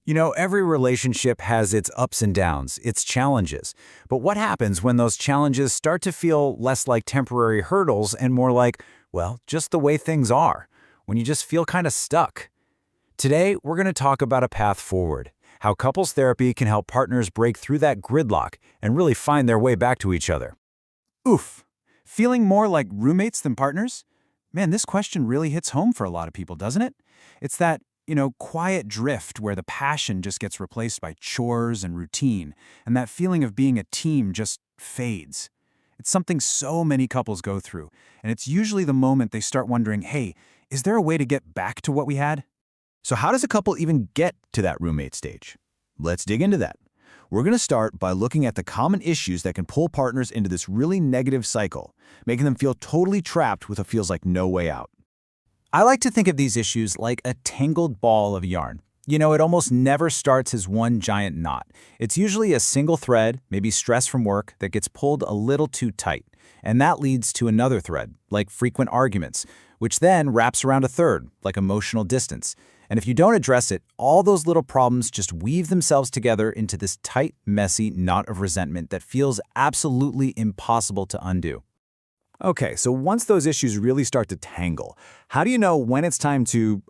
Every relationship has its ups and downs, its challenges. But what happens when those challenges start to feel less like temporary hurdles and more like, well, just the way things are, when you just feel kind of stuck? Today, we're going to talk about a path forward, how couples therapy can help partners break through that gridlock and really find their way back to each other. Oof. Feeling more like roommates than partners? Man, this question really hits home for a lot of people, doesn't it? It's that, quiet drift where the passion just gets replaced by chores and routine, and that feeling of being a team just fades. It's something so many couples go through, and it's usually the moment they start wondering, hey, is there a way to get back to what we had? So how does a couple even get to that roommate stage? Let's dig into that. We're going to start by looking at the common issues that can pull partners into this really negative cycle, making them feel totally trapped with what feels like no way out. I like to think of these issues like a tangled ball of yarn. It almost never starts as one giant knot. It's usually a single thread, maybe stress from work, that gets pulled a little too tight. And that leads to another thread, like frequent arguments, which then wraps around a third, like emotional distance. And if you don't address it, all those little problems just weave themselves together into this tight, messy knot of resentment that feels absolutely impossible to undo. Okay, so once those issues really start to tangle, how do you know when it's time to,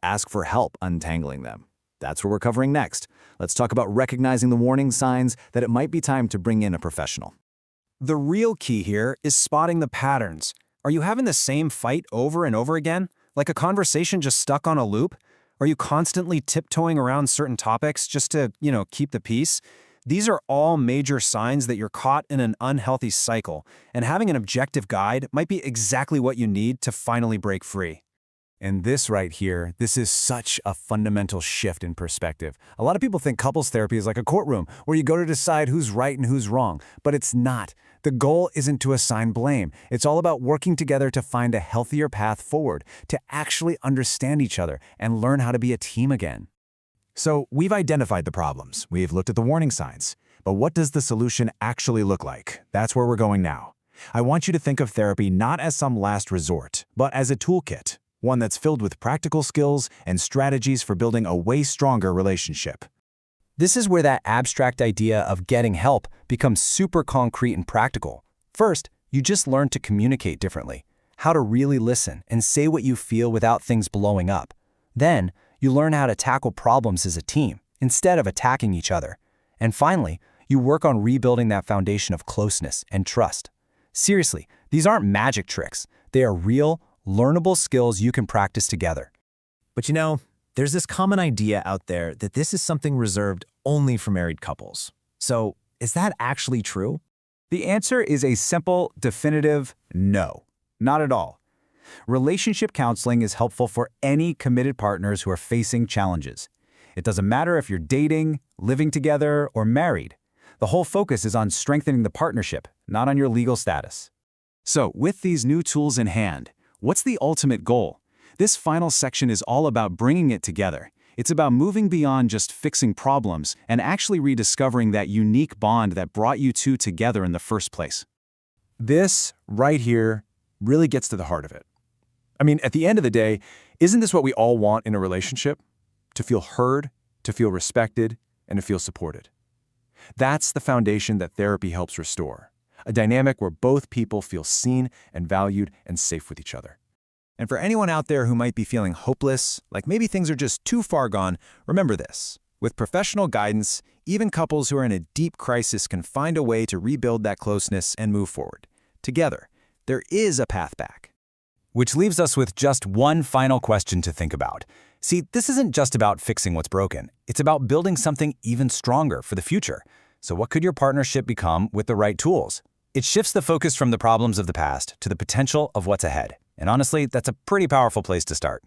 ask for help untangling them? That's what we're covering next. Let's talk about recognizing the warning signs that it might be time to bring in a professional. The real key here is spotting the patterns. Are you having the same fight over and over again? Like a conversation just stuck on a loop? Are you constantly tiptoeing around certain topics just to, keep the peace? These are all major signs that you're caught in an unhealthy cycle, and having an objective guide might be exactly what you need to finally break free. And this right here, this is such a fundamental shift in perspective. A lot of people think couples therapy is like a courtroom where you go to decide who's right and who's wrong, but it's not. The goal isn't to assign blame. It's all about working together to find a healthier path forward, to actually understand each other and learn how to be a team again. So we've identified the problems, we've looked at the warning signs, but what does the solution actually look like? That's where we're going now. I want you to think of therapy not as some last resort, but as a toolkit, one that's filled with practical skills and strategies for building a way stronger relationship. This is where that abstract idea of getting help becomes super concrete and practical. First, you just learn to communicate differently, how to really listen and say what you feel without things blowing up. Then, you learn how to tackle problems as a team, instead of attacking each other. And finally, you work on rebuilding that foundation of closeness and trust. Seriously, these aren't magic tricks. They are real, learnable skills you can practice together. But there's this common idea out there that this is something reserved only for married couples. So, is that actually true? The answer is a simple, definitive no. Not at all. Relationship counseling is helpful for any committed partners who are facing challenges. It doesn't matter if you're dating, living together, or married. The whole focus is on strengthening the partnership, not on your legal status. So, with these new tools in hand, what's the ultimate goal? This final section is all about bringing it together. It's about moving beyond just fixing problems and actually rediscovering that unique bond that brought you two together in the first place. This, right here, really gets to the heart of it. At the end of the day, isn't this what we all want in a relationship? To feel heard, to feel respected, and to feel supported. That's the foundation that therapy helps restore. A dynamic where both people feel seen and valued and safe with each other. And for anyone out there who might be feeling hopeless, like maybe things are just too far gone, remember this. With professional guidance, even couples who are in a deep crisis can find a way to rebuild that closeness and move forward. Together, there is a path back. Which leaves us with just one final question to think about. See, this isn't just about fixing what's broken. It's about building something even stronger for the future. So what could your partnership become with the right tools? It shifts the focus from the problems of the past to the potential of what's ahead. And honestly, that's a pretty powerful place to start.